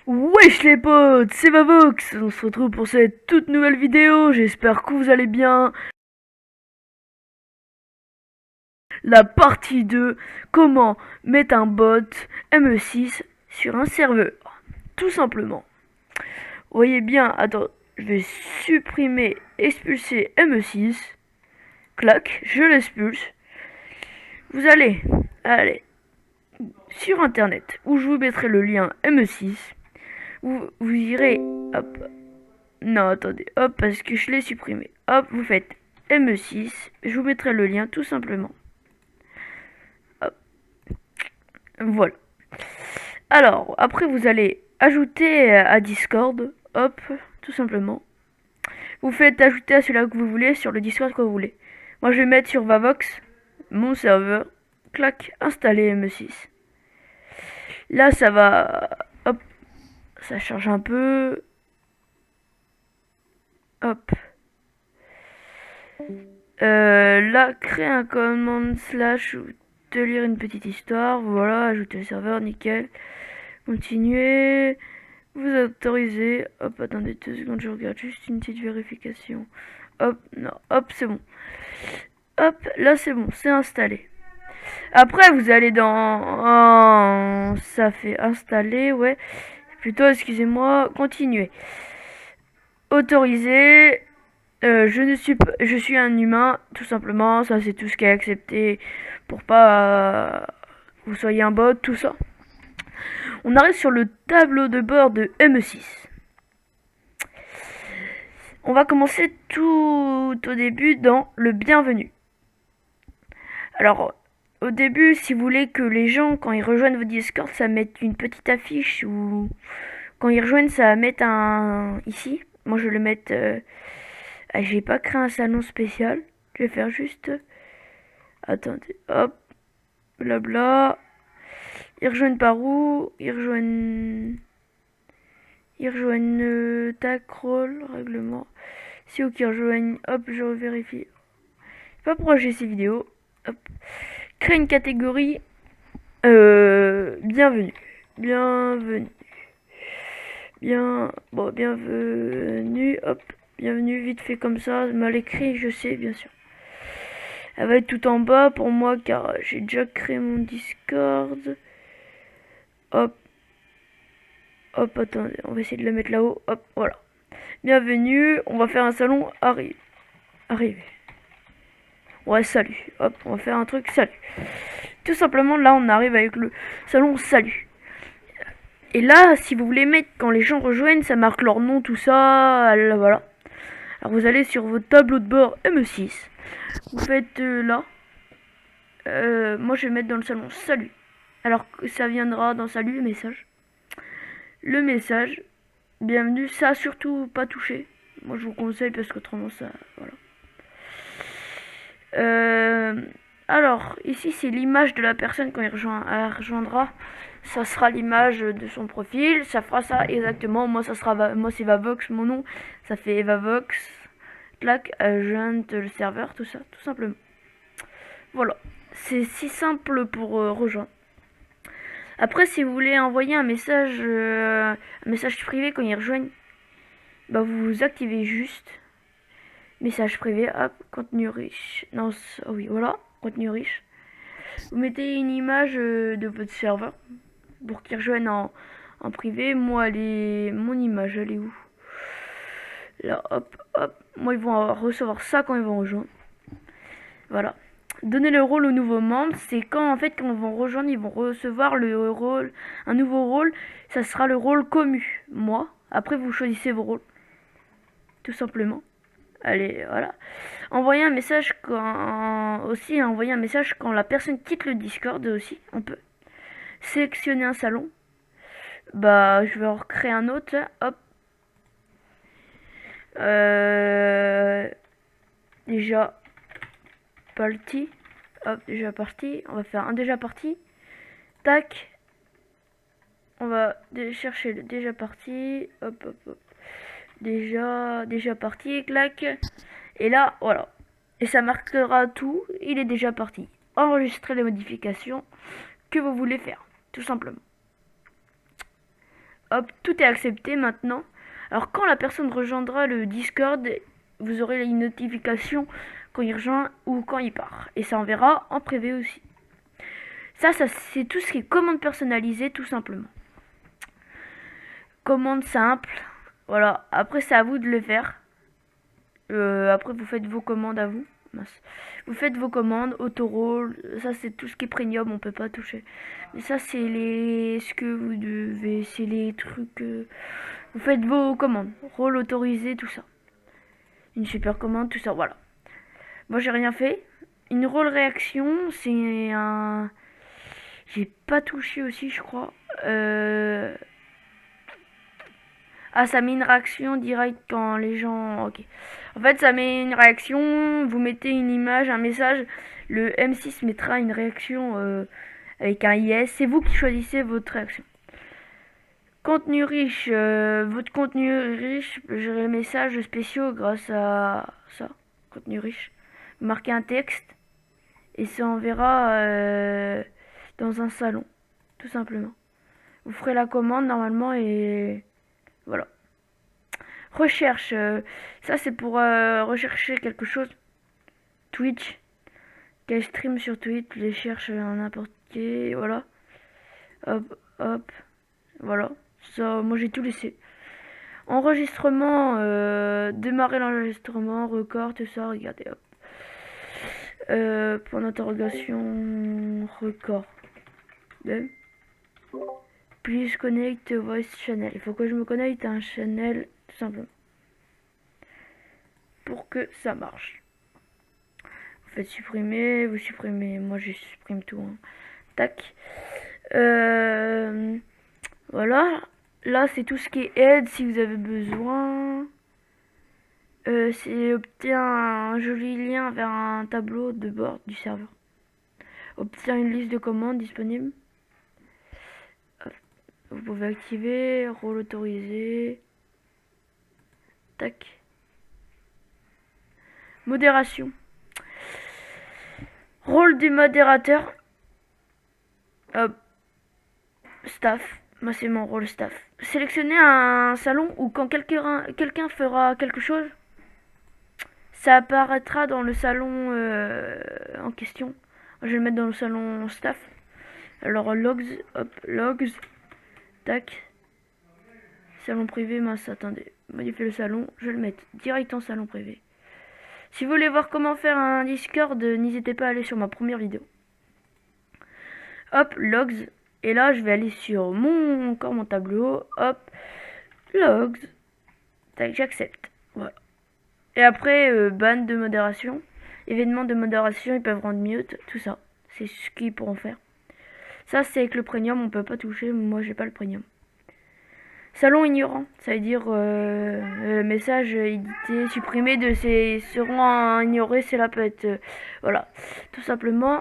Wesh les potes, c'est Vavox. On se retrouve pour cette toute nouvelle vidéo, j'espère que vous allez bien. La partie 2, comment mettre un bot ME6 sur un serveur. Tout simplement. Vous voyez bien, attends, je vais supprimer, expulser ME6. Clac, je l'expulse. Vous allez sur internet, où je vous mettrai le lien ME6. Vous irez, hop, non, attendez, hop, parce que je l'ai supprimé. Hop, vous faites ME6, je vous mettrai le lien tout simplement. Hop, voilà. Alors, après vous allez ajouter à Discord, hop, tout simplement. Vous faites ajouter à celui-là que vous voulez, sur le Discord que vous voulez. Moi je vais mettre sur Vavox, mon serveur, clac, installer ME6. Là ça va, hop, ça charge un peu. Hop. Là, créer un command slash ou te lire une petite histoire. Voilà, ajouter le serveur, nickel. Continuer. Vous autorisez. Hop, attendez 2 secondes, je regarde juste une petite vérification. Hop, non, hop, c'est bon. Hop, là c'est bon, c'est installé. Après, vous allez dans... ça fait installer, ouais. Plutôt, excusez-moi, continuer. Autoriser. Je suis un humain, tout simplement. Ça, c'est tout ce qui est accepté pour pas que vous soyez un bot, tout ça. On arrive sur le tableau de bord de ME6. On va commencer tout au début dans le bienvenu. Alors, au début, si vous voulez que les gens, quand ils rejoignent votre Discord, ça mette une petite affiche ou quand ils rejoignent, ça va mettre un ici. Moi, je vais le mettre. J'ai pas créé un salon spécial. Je vais faire juste. Attendez, hop, blabla. Ils rejoignent par où? Ils rejoignent. Ils rejoignent tac, roll, règlement. C'est où qu'ils rejoignent? Hop, je vérifie. Je sais pas pourquoi j'ai ces vidéos. Hop. Créer une catégorie. Bienvenue. Bienvenue. Bienvenue. Hop. Bienvenue, vite fait comme ça. Mal écrit, je sais, bien sûr. Elle va être tout en bas pour moi car j'ai déjà créé mon Discord. Hop. Hop, attendez, on va essayer de la mettre là-haut. Hop, voilà. Bienvenue, on va faire un salon. Arrivez. Ouais, salut. Hop, on va faire un truc, salut. Tout simplement, là, on arrive avec le salon salut. Et là, si vous voulez mettre, quand les gens rejoignent, ça marque leur nom, tout ça. Là, voilà. Alors, vous allez sur votre tableau de bord ME6. Vous faites là. Moi, je vais mettre dans le salon salut. Alors que ça viendra dans salut, le message. Le message. Bienvenue, ça surtout pas toucher. Moi je vous conseille parce qu'autrement ça. Voilà. Alors, ici c'est l'image de la personne quand elle rejoindra. Ça sera l'image de son profil. Ça fera ça exactement. Moi, ça sera. Moi, c'est Vavox, mon nom. Ça fait Vavox. Clac, agent, le serveur, tout ça, tout simplement. Voilà. C'est si simple pour rejoindre. Après, si vous voulez envoyer un message privé quand ils rejoignent, bah vous activez juste message privé, hop, contenu riche. Non, oh oui, voilà, contenu riche. Vous mettez une image de votre serveur pour qu'ils rejoignent en privé. Moi, mon image, elle est où? Là, hop, hop. Moi, ils vont recevoir ça quand ils vont rejoindre. Voilà. Donner le rôle aux nouveaux membres, c'est quand en fait quand ils vont rejoindre, ils vont recevoir le rôle, un nouveau rôle. Ça sera le rôle commu. Moi. Après, vous choisissez vos rôles, tout simplement. Allez, voilà. Envoyer un message envoyer un message quand la personne quitte le Discord aussi, on peut. Sélectionner un salon. Bah, je vais en recréer un autre, là. Hop. Déjà parti. Hop, déjà parti. On va faire un déjà parti. Tac. On va chercher le déjà parti. Hop, hop, hop. Déjà parti. Clac. Et là, voilà. Et ça marquera tout. Il est déjà parti. Enregistrer les modifications que vous voulez faire. Tout simplement. Hop, tout est accepté maintenant. Alors quand la personne rejoindra le Discord, vous aurez une notification quand il rejoint ou quand il part. Et ça enverra en privé aussi. Ça c'est tout ce qui est commande personnalisée, tout simplement. Commande simple. Voilà, après c'est à vous de le faire. Après vous faites vos commandes à vous. Vous faites vos commandes, auto-roll, ça c'est tout ce qui est premium, on peut pas toucher. Mais ça c'est ce que vous devez, c'est les trucs, vous faites vos commandes, rôle autorisé, tout ça. Une super commande, tout ça, voilà. Moi j'ai rien fait. Une rôle réaction, c'est un... J'ai pas touché aussi je crois. Ah, ça met une réaction directe quand les gens... Ok. En fait, ça met une réaction, vous mettez une image, un message, le M6 mettra une réaction avec un IS. C'est vous qui choisissez votre réaction. Contenu riche, votre contenu riche, j'aurai les messages spéciaux grâce à ça. Contenu riche. Vous marquez un texte et ça enverra dans un salon, tout simplement. Vous ferez la commande normalement et... Voilà. Recherche, ça c'est pour rechercher quelque chose. Twitch, quel stream sur Twitch, les cherche n'importe qui, voilà. Hop, hop, voilà. Ça, moi j'ai tout laissé. Enregistrement, démarrer l'enregistrement, record, tout ça, regardez, hop. Point d'interrogation, record. Please connect voice channel. Il faut que je me connecte à un channel, tout simplement. Pour que ça marche. Vous faites supprimer, vous supprimez. Moi, je supprime tout. Hein. Tac. Voilà. Là, c'est tout ce qui est aide si vous avez besoin. C'est obtient un joli lien vers un tableau de bord du serveur. Obtient une liste de commandes disponibles. Vous pouvez activer, rôle autorisé. Tac. Modération. Rôle du modérateur. Hop. Staff. Moi c'est mon rôle staff. Sélectionnez un salon où quand quelqu'un fera quelque chose, ça apparaîtra dans le salon en question. Je vais le mettre dans le salon staff. Alors logs, hop, logs. Tac. Salon privé, mince, attendez. Modifier le salon, je vais le mettre direct en salon privé. Si vous voulez voir comment faire un Discord, n'hésitez pas à aller sur ma première vidéo. Hop, logs. Et là, je vais aller sur mon tableau. Hop, logs. Tac, j'accepte. Voilà. Et après, ban de modération. Événements de modération, ils peuvent rendre mute. Tout ça. C'est ce qu'ils pourront faire. Ça, c'est avec le premium. On peut pas toucher. Moi, j'ai pas le premium. Salon ignorant, ça veut dire message édité, supprimé de ces seront ignorés, cela peut être voilà, tout simplement.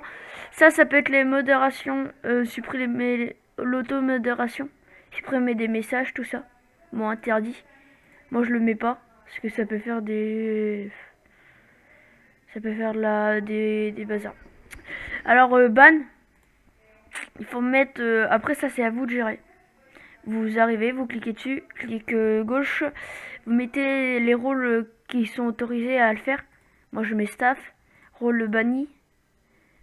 Ça peut être les modérations, supprimer l'auto-modération, supprimer des messages, tout ça. Bon, interdit. Moi je le mets pas, parce que ça peut faire des des bazars. Alors ban, il faut mettre après ça c'est à vous de gérer. Vous arrivez, vous cliquez dessus, clic gauche, vous mettez les rôles qui sont autorisés à le faire. Moi je mets staff, rôle banni.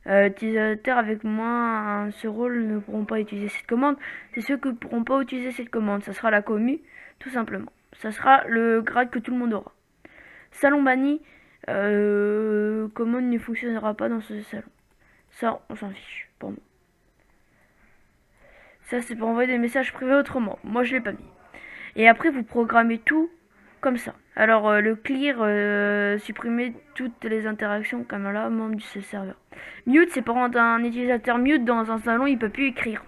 Utilisateurs avec moi ce rôle ne pourront pas utiliser cette commande. C'est ceux qui ne pourront pas utiliser cette commande. Ça sera la commu, tout simplement. Ça sera le grade que tout le monde aura. Salon banni, commande ne fonctionnera pas dans ce salon. Ça, on s'en fiche pour moi. Ça, c'est pour envoyer des messages privés autrement. Moi, je l'ai pas mis. Et après, vous programmez tout comme ça. Alors, le clear, supprimer toutes les interactions comme là, membre du serveur. Mute, c'est pour rendre un utilisateur mute dans un salon, il peut plus écrire.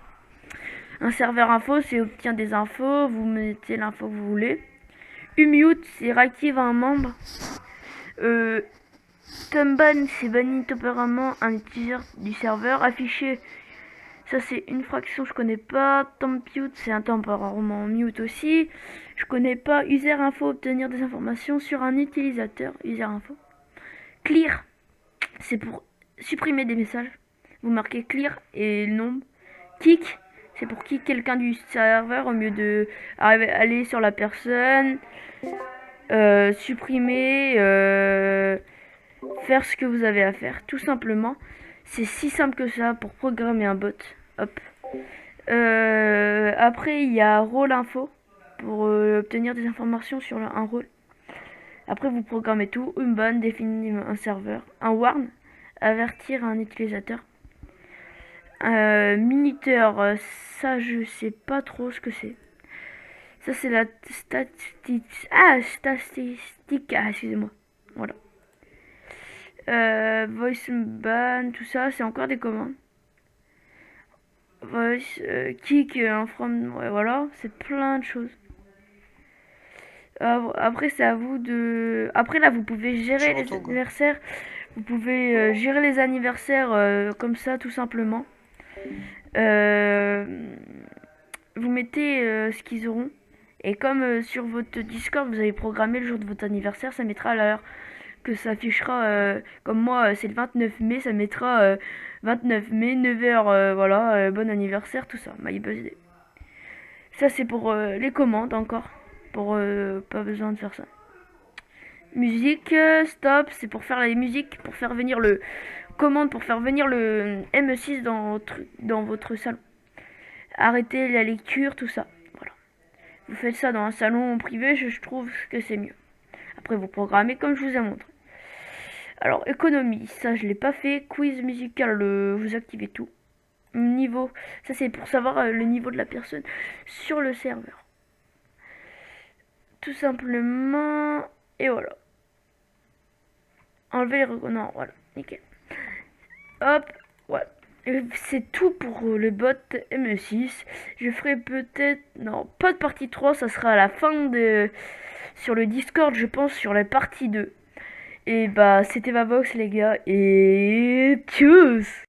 Un serveur info, c'est obtient des infos, vous mettez l'info que vous voulez. Umute, c'est réactive un membre. Tumban, c'est banni temporairement un utilisateur du serveur. Affiché. Ça c'est une fraction, je connais pas. Tempmute, c'est un temporairement mute aussi. Je connais pas. User info, obtenir des informations sur un utilisateur. User info. Clear, c'est pour supprimer des messages. Vous marquez clear et le nombre. Kick, C'est pour qui quelqu'un du serveur au mieux de aller sur la personne, supprimer, faire ce que vous avez à faire, tout simplement. C'est si simple que ça pour programmer un bot. Hop. Après, il y a rôle info pour obtenir des informations sur un rôle. Après, vous programmez tout. Une ban, définir un serveur. Un warn, avertir un utilisateur. Minuteur, ça je sais pas trop ce que c'est. Ça c'est la statistique. Ah, statistique. Ah, excusez-moi. Voilà. Voice ban, tout ça, c'est encore des commandes. Voice, kick, from, ouais, voilà, c'est plein de choses. Après, c'est à vous de. Après, là, vous pouvez gérer les anniversaires. Vous pouvez gérer les anniversaires comme ça, tout simplement. Vous mettez ce qu'ils auront. Et comme sur votre Discord, vous avez programmé le jour de votre anniversaire, ça mettra à l'heure que ça affichera. Comme moi, c'est le 29 mai, ça mettra 29 mai, 9h, voilà, bon anniversaire, tout ça, my birthday. Ça, c'est pour les commandes encore. Pour pas besoin de faire ça. Musique, stop, c'est pour faire les musiques, pour faire venir le commande, pour faire venir le ME6 dans votre salon. Arrêtez la lecture, tout ça. Voilà. Vous faites ça dans un salon privé, je trouve que c'est mieux. Après, vous programmez comme je vous ai montré. Alors, économie, ça je l'ai pas fait. Quiz musical, vous activez tout. Niveau, ça c'est pour savoir le niveau de la personne sur le serveur. Tout simplement, et voilà. Enlever les non, voilà, nickel. Hop, voilà. C'est tout pour le bot ME6. Je ferai peut-être... Non, pas de partie 3, ça sera à la fin de... Sur le Discord, je pense, sur la partie 2. Et bah, c'était Mavox, les gars, et... Tchuss!